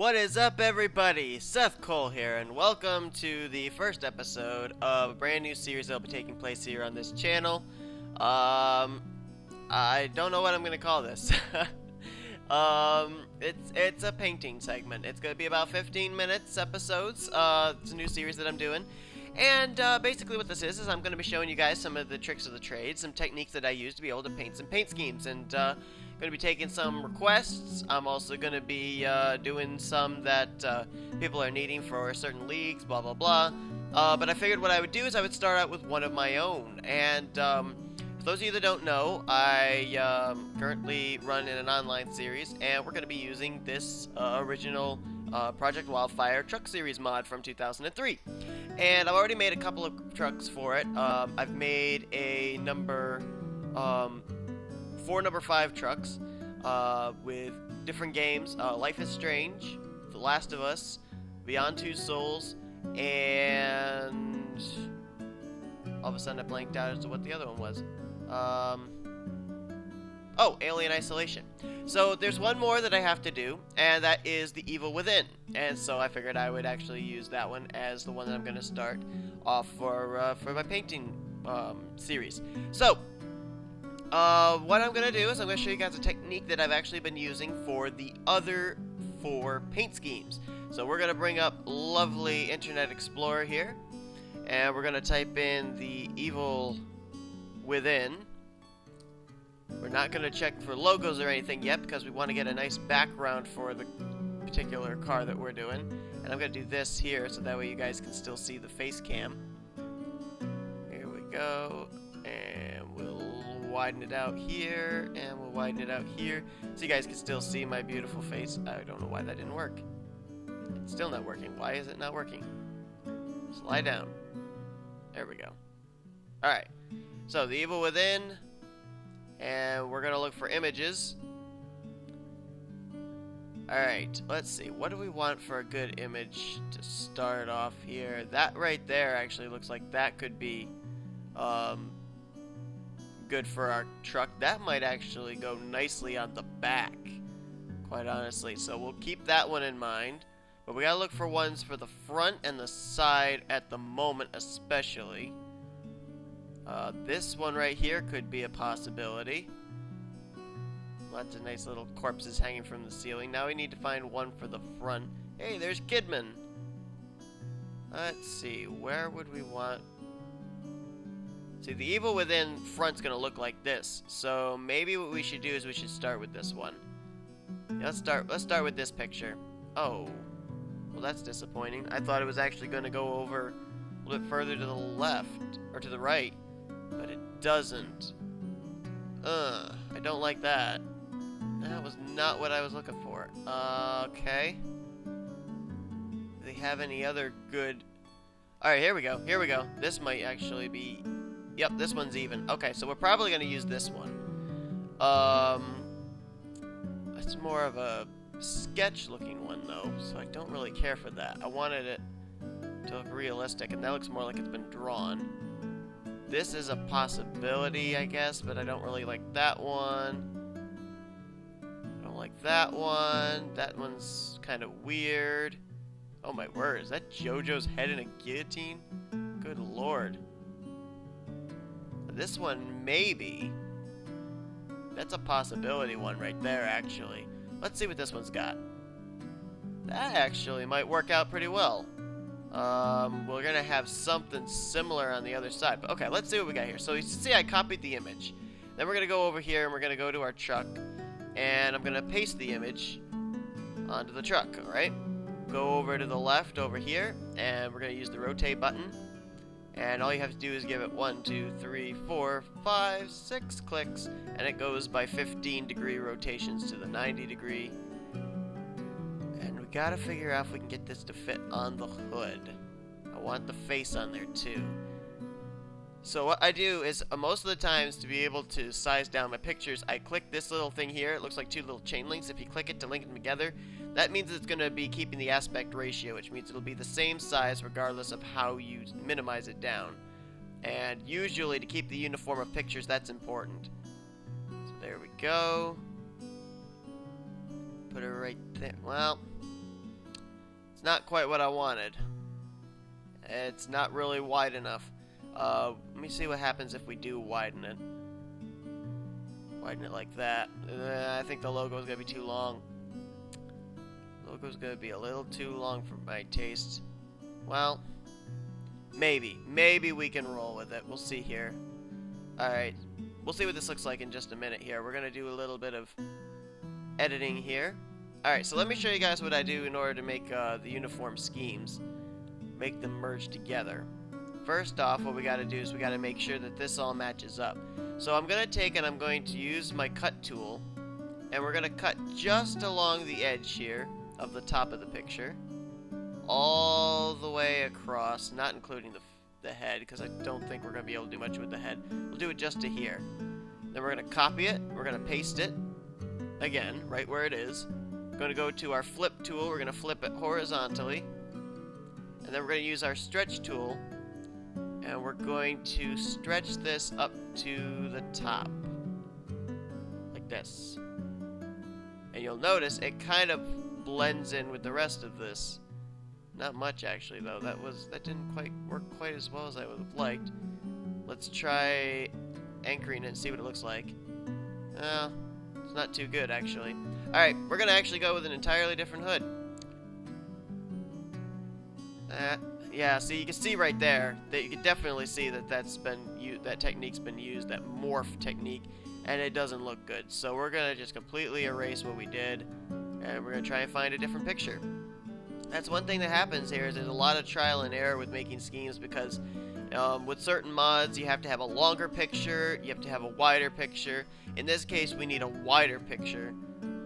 What is up, everybody? Seth Cole here, and welcome to the first episode of a brand new series that will be taking place here on this channel. I don't know what I'm gonna call this. It's a painting segment. It's gonna be about 15 minutes episodes. It's a new series that I'm doing. And basically what this is I'm going to be showing you guys some of the tricks of the trade, some techniques that I use to be able to paint some paint schemes, and going to be taking some requests. I'm also going to be doing some that people are needing for certain leagues, blah blah blah. But I figured what I would do is I would start out with one of my own, and for those of you that don't know, I currently run in an online series, and we're going to be using this original Project Wildfire Truck Series mod from 2003. And I've already made a couple of trucks for it. I've made a four number 5 trucks with different games. Life is Strange, The Last of Us, Beyond Two Souls, and all of a sudden I blanked out as to what the other one was. Oh, Alien Isolation. So there's one more that I have to do, and that is The Evil Within. And so I figured I would actually use that one as the one that I'm going to start off for my painting series. So, what I'm going to do is I'm going to show you guys a technique that I've actually been using for the other 4 paint schemes. So we're going to bring up lovely Internet Explorer here, and we're going to type in The Evil Within. We're not going to check for logos or anything yet because we want to get a nice background for the particular car that we're doing. And I'm going to do this here so that way you guys can still see the face cam. Here we go. And we'll widen it out here. And we'll widen it out here so you guys can still see my beautiful face. I don't know why that didn't work. It's still not working. Why is it not working? Slide down. There we go. Alright. So, The Evil Within. And we're going to look for images. Alright, let's see. What do we want for a good image to start off here? That right there actually looks like that could be good for our truck. That might actually go nicely on the back, quite honestly. So we'll keep that one in mind. But we got to look for ones for the front and the side at the moment especially. This one right here could be a possibility. Lots of nice little corpses hanging from the ceiling. Now we need to find one for the front. Hey, there's Kidman. Let's see, where would we want... See, The Evil Within front's gonna look like this. So maybe what we should do is we should start with this one. Yeah, let's start with this picture. Oh, well that's disappointing. I thought it was actually gonna go over a little bit further to the left or to the right. But it doesn't. I don't like that. That was not what I was looking for. Okay. Do they have any other good... Alright, here we go. Here we go. This might actually be... Yep, this one's even. Okay, so we're probably going to use this one. It's more of a sketch-looking one, though, so I don't really care for that. I wanted it to look realistic, and that looks more like it's been drawn. This is a possibility, I guess, but I don't really like that one. I don't like that one. That one's kind of weird. Oh my word, is that JoJo's head in a guillotine? Good lord. This one, maybe. That's a possibility one right there, actually. Let's see what this one's got. That actually might work out pretty well. We're gonna have something similar on the other side. But okay, let's see what we got here. So you see I copied the image. Then we're gonna go over here and we're gonna go to our truck. And I'm gonna paste the image onto the truck, alright? Go over to the left over here, and we're gonna use the rotate button. And all you have to do is give it 1, 2, 3, 4, 5, 6 clicks, and it goes by 15-degree rotations to the 90-degree. Gotta figure out if we can get this to fit on the hood. I want the face on there too. So what I do is most of the times to be able to size down my pictures, I click this little thing here. It looks like 2 little chain links. If you click it to link them together, that means it's going to be keeping the aspect ratio, which means it'll be the same size regardless of how you minimize it down. And usually to keep the uniform of pictures, that's important. So there we go. Put it right there. Well, It's not quite what I wanted. It's not really wide enough. Let me see what happens if we do widen it. Widen it like that. I think the logo is going to be too long. Logo's going to be a little too long for my taste. Well, maybe. Maybe we can roll with it. We'll see here. Alright. We'll see what this looks like in just a minute here. We're going to do a little bit of editing here. Alright, so let me show you guys what I do in order to make the uniform schemes. Make them merge together. First off, what we got to do is we got to make sure that this all matches up. So I'm going to take and I'm going to use my cut tool, and we're going to cut just along the edge here of the top of the picture, all the way across, not including the head, because I don't think we're going to be able to do much with the head. We'll do it just to here. Then we're going to copy it, we're going to paste it, again, right where it is. We're going to go to our flip tool, we're going to flip it horizontally, and then we're going to use our stretch tool, and we're going to stretch this up to the top, like this. And you'll notice it kind of blends in with the rest of this. Not much actually though. That didn't quite work quite as well as I would have liked. Let's try anchoring it and see what it looks like. It's not too good actually. Alright, we're gonna actually go with an entirely different hood. Yeah, see, you can see right there that you can definitely see that that technique's been used, that morph technique, and it doesn't look good. So we're gonna just completely erase what we did, and we're gonna try and find a different picture. That's one thing that happens here is there's a lot of trial and error with making schemes because with certain mods you have to have a longer picture, you have to have a wider picture. In this case we need a wider picture,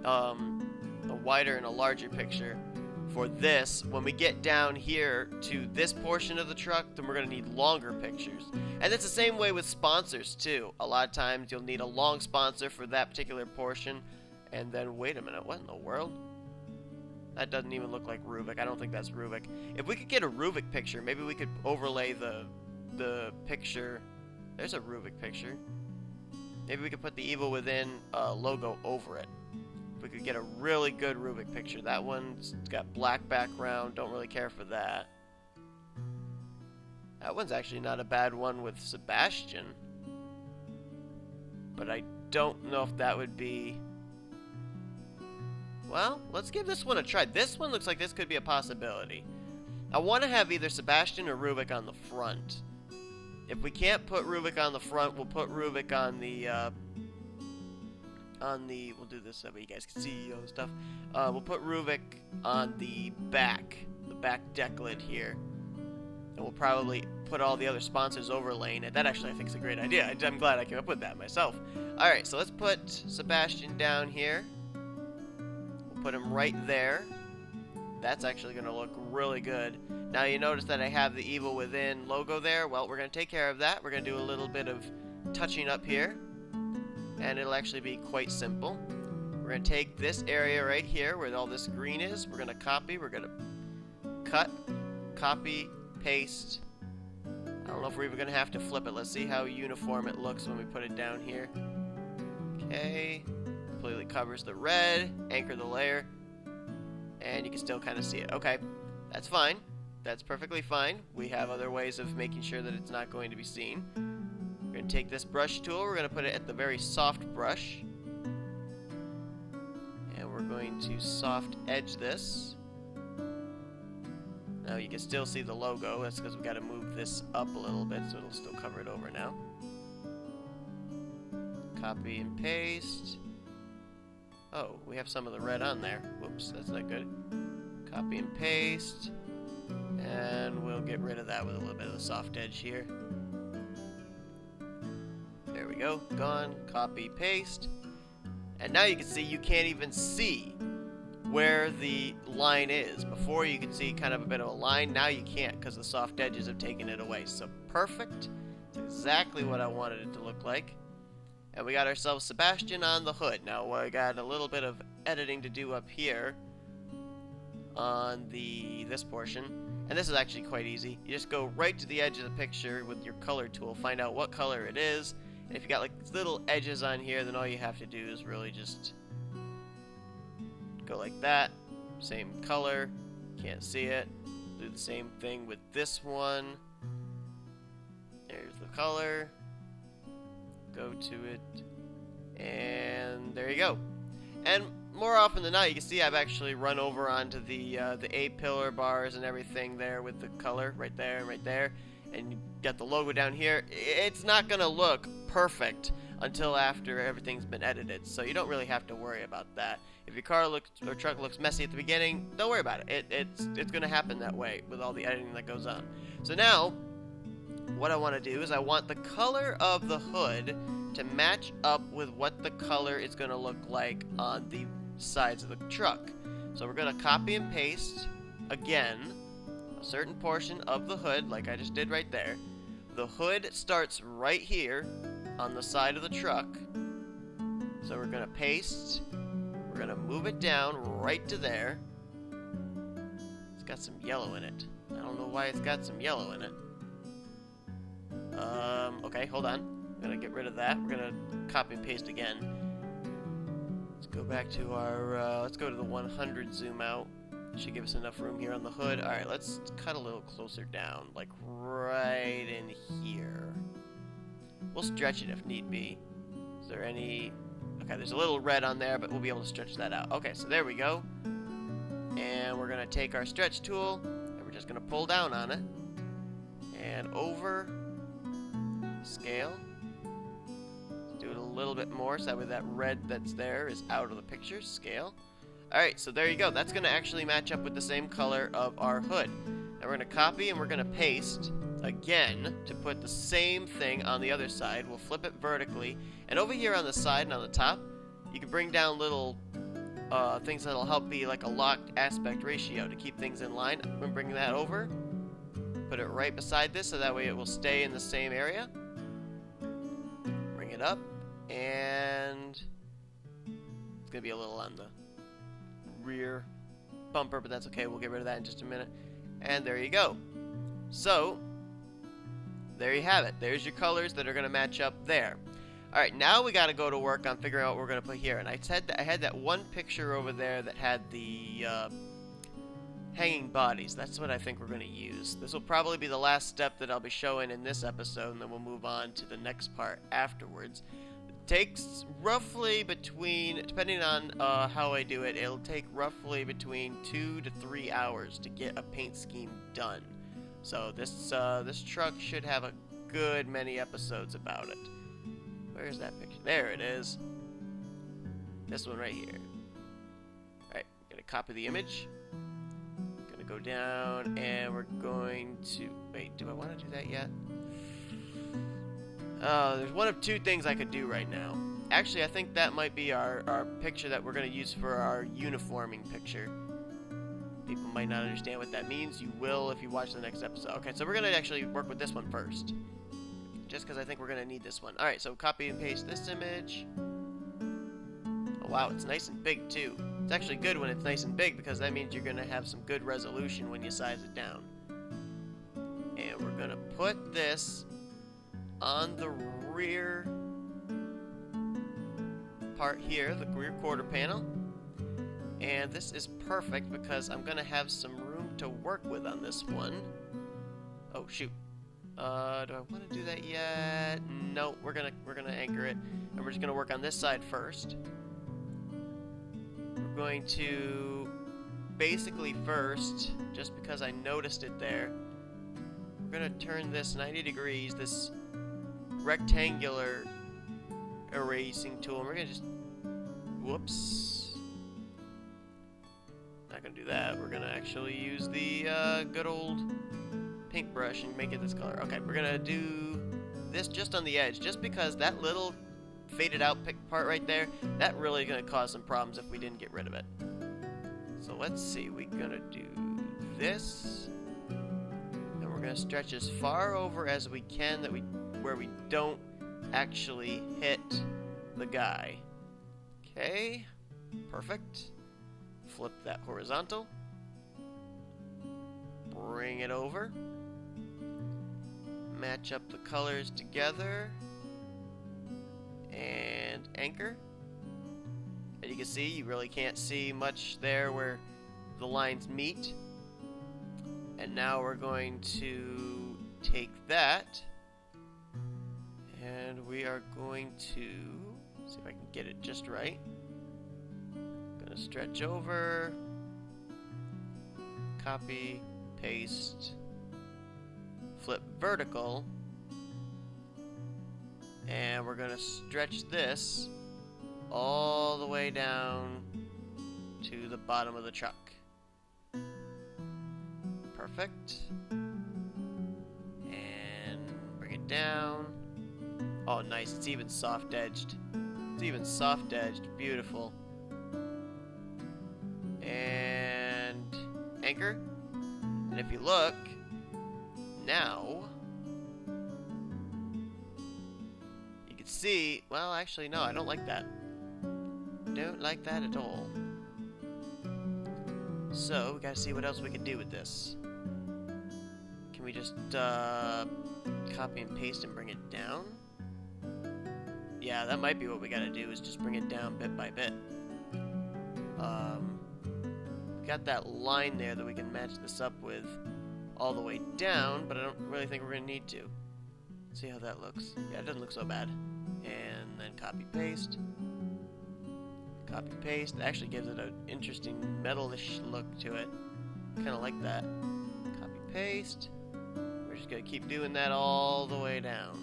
a wider and a larger picture. For this, when we get down here to this portion of the truck, then we're going to need longer pictures. And it's the same way with sponsors too. A lot of times you'll need a long sponsor for that particular portion. And then, wait a minute, what in the world? That doesn't even look like Rubik. I don't think that's Rubik. If we could get a Rubik picture, maybe we could overlay the picture. There's a Rubik picture. Maybe we could put the Evil Within logo over it. We could get a really good Rubik picture. That one's got black background, don't really care for that. That one's actually not a bad one with Sebastian. But I don't know if that would be... Well, let's give this one a try. This one looks like this could be a possibility. I want to have either Sebastian or Rubik on the front. If we can't put Rubik on the front, we'll put Rubik on the... we'll do this so that way you guys can see all the stuff. We'll put Rubik on the back deck lid here. And we'll probably put all the other sponsors overlaying it. That actually I think is a great idea. I'm glad I came up with that myself. Alright, so let's put Sebastian down here. We'll put him right there. That's actually going to look really good. Now you notice that I have the Evil Within logo there. Well, we're going to take care of that. We're going to do a little bit of touching up here. And it'll actually be quite simple. We're going to take this area right here where all this green is. We're going to copy. We're going to cut, copy, paste. I don't know if we're even going to have to flip it. Let's see how uniform it looks when we put it down here. Okay. Completely covers the red. Anchor the layer. And you can still kind of see it. Okay. That's fine. That's perfectly fine. We have other ways of making sure that it's not going to be seen. We're going to take this brush tool, we're going to put it at the very soft brush. And we're going to soft edge this. Now you can still see the logo, that's because we've got to move this up a little bit so it'll still cover it over now. Copy and paste. Oh, we have some of the red on there. Whoops, that's not good. Copy and paste. And we'll get rid of that with a little bit of the soft edge here. There we go, gone, copy, paste. And now you can see you can't even see where the line is. Before you could see kind of a bit of a line, now you can't because the soft edges have taken it away. So perfect, it's exactly what I wanted it to look like. And we got ourselves Sebastian on the hood. Now we got a little bit of editing to do up here on this portion. And this is actually quite easy. You just go right to the edge of the picture with your color tool, find out what color it is. And if you got like little edges on here, then all you have to do is really just go like that. Same color. Can't see it. Do the same thing with this one. There's the color. Go to it. And there you go. And more often than not, you can see I've actually run over onto the A-pillar bars and everything there with the color right there and right there. And you got the logo down here. It's not going to look perfect until after everything's been edited, so you don't really have to worry about that. If your car looks or truck looks messy at the beginning, don't worry about it. It's going to happen that way with all the editing that goes on. So now, what I want to do is I want the color of the hood to match up with what the color is going to look like on the sides of the truck. So we're going to copy and paste again a certain portion of the hood, like I just did right there. The hood starts right here on the side of the truck. So we're going to paste. We're going to move it down right to there. It's got some yellow in it. I don't know why it's got some yellow in it. Okay, hold on. I'm going to get rid of that. We're going to copy and paste again. Let's go back to our, let's go to the 100 zoom out. Should give us enough room here on the hood. Alright, let's cut a little closer down, like right in here. We'll stretch it if need be. Is there any... Okay, there's a little red on there, but we'll be able to stretch that out. Okay, so there we go. And we're going to take our stretch tool, and we're just going to pull down on it. And over. Scale. Let's do it a little bit more, so that way that red that's there is out of the picture. Scale. Alright, so there you go. That's going to actually match up with the same color of our hood. Now we're going to copy and we're going to paste again to put the same thing on the other side. We'll flip it vertically. And over here on the side and on the top, you can bring down little things that'll help be like a locked aspect ratio to keep things in line. I'm going to bring that over. Put it right beside this so that way it will stay in the same area. Bring it up. And it's going to be a little on the rear bumper, but that's okay. We'll get rid of that in just a minute. And there you go. So, there you have it. There's your colors that are going to match up there. Alright, now we got to go to work on figuring out what we're going to put here. And I said that I had that one picture over there that had the hanging bodies. That's what I think we're going to use. This will probably be the last step that I'll be showing in this episode, and then we'll move on to the next part afterwards. Takes roughly between, depending on how I do it, it'll take roughly between 2 to 3 hours to get a paint scheme done. So this truck should have a good many episodes about it. Where's that picture? There it is. This one right here. Alright, I'm gonna copy the image. Gonna go down and we're going to, wait, do I want to do that yet? There's one of two things I could do right now. Actually, I think that might be our picture that we're going to use for our uniforming picture. People might not understand what that means. You will if you watch the next episode. Okay, so we're going to actually work with this one first. Just because I think we're going to need this one. Alright, so copy and paste this image. Oh wow, it's nice and big too. It's actually good when it's nice and big because that means you're going to have some good resolution when you size it down. And we're going to put this on the rear part here, the rear quarter panel. And this is perfect because I'm going to have some room to work with on this one. Oh, shoot. Do I want to do that yet? No, we're gonna anchor it. And we're just going to work on this side first. We're going to basically first, just because I noticed it there, we're going to turn this 90 degrees, this rectangular erasing tool, and we're gonna just, whoops, not gonna do that. We're gonna actually use the good old paintbrush and make it this color. Okay, we're gonna do this just on the edge, just because that little faded out part right there, that really gonna cause some problems if we didn't get rid of it. So let's see, we're gonna do this, and we're gonna stretch as far over as we can that where we don't actually hit the guy. Okay, perfect. Flip that horizontal. Bring it over. Match up the colors together. And anchor. And you can see, you really can't see much there where the lines meet. And now we're going to take that, and we are going to see if I can get it just right. Gonna stretch over, copy, paste, flip vertical, and we're gonna stretch this all the way down to the bottom of the truck. Perfect. And bring it down. Oh, nice. It's even soft-edged. It's even soft-edged. Beautiful. And anchor. And if you look, now you can see, well, actually, no, I don't like that. Don't like that at all. So, we gotta see what else we can do with this. Can we just copy and paste and bring it down? Yeah, that might be what we gotta do, is just bring it down bit by bit. Got that line there that we can match this up with all the way down, but I don't really think we're gonna need to. See how that looks. Yeah, it doesn't look so bad. And then copy paste. Copy paste. It actually gives it an interesting metalish look to it. Kinda like that. Copy paste. We're just gonna keep doing that all the way down.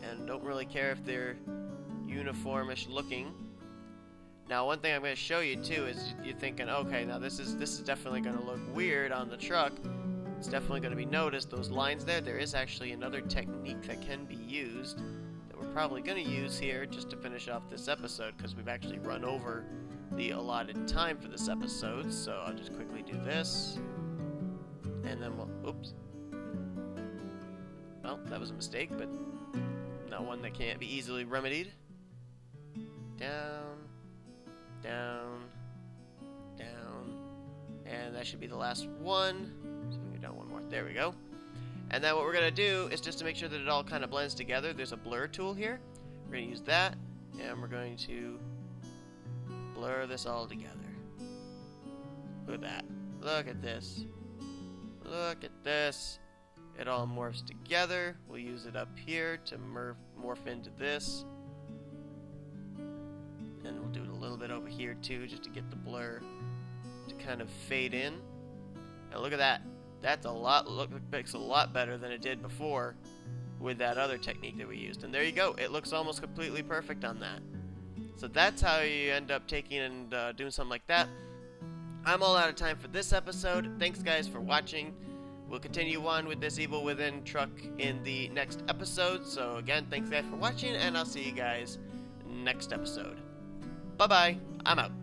And don't really care if they're uniformish looking. Now, one thing I'm going to show you too is you're thinking, okay, now this is definitely going to look weird on the truck. It's definitely going to be noticed. Those lines there. There is actually another technique that can be used that we're probably going to use here just to finish off this episode, because we've actually run over the allotted time for this episode. So I'll just quickly do this, and then we'll. Oops. Well, that was a mistake, but not one that can't be easily remedied. Down. Down, down, and that should be the last one. So we can go down one more. There we go. And then what we're gonna do is, just to make sure that it all kind of blends together, there's a blur tool here. We're gonna use that, and we're going to blur this all together. Look at that. Look at this. Look at this. It all morphs together. We'll use it up here to morph into this. And we'll do it a little bit over here too, just to get the blur to kind of fade in. And look at that. That's a lot. Looks a lot better than it did before with that other technique that we used. And there you go. It looks almost completely perfect on that. So that's how you end up taking and doing something like that. I'm all out of time for this episode. Thanks guys for watching. We'll continue on with this Evil Within truck in the next episode. So again, thanks guys for watching, and I'll see you guys next episode. Bye-bye. I'm out.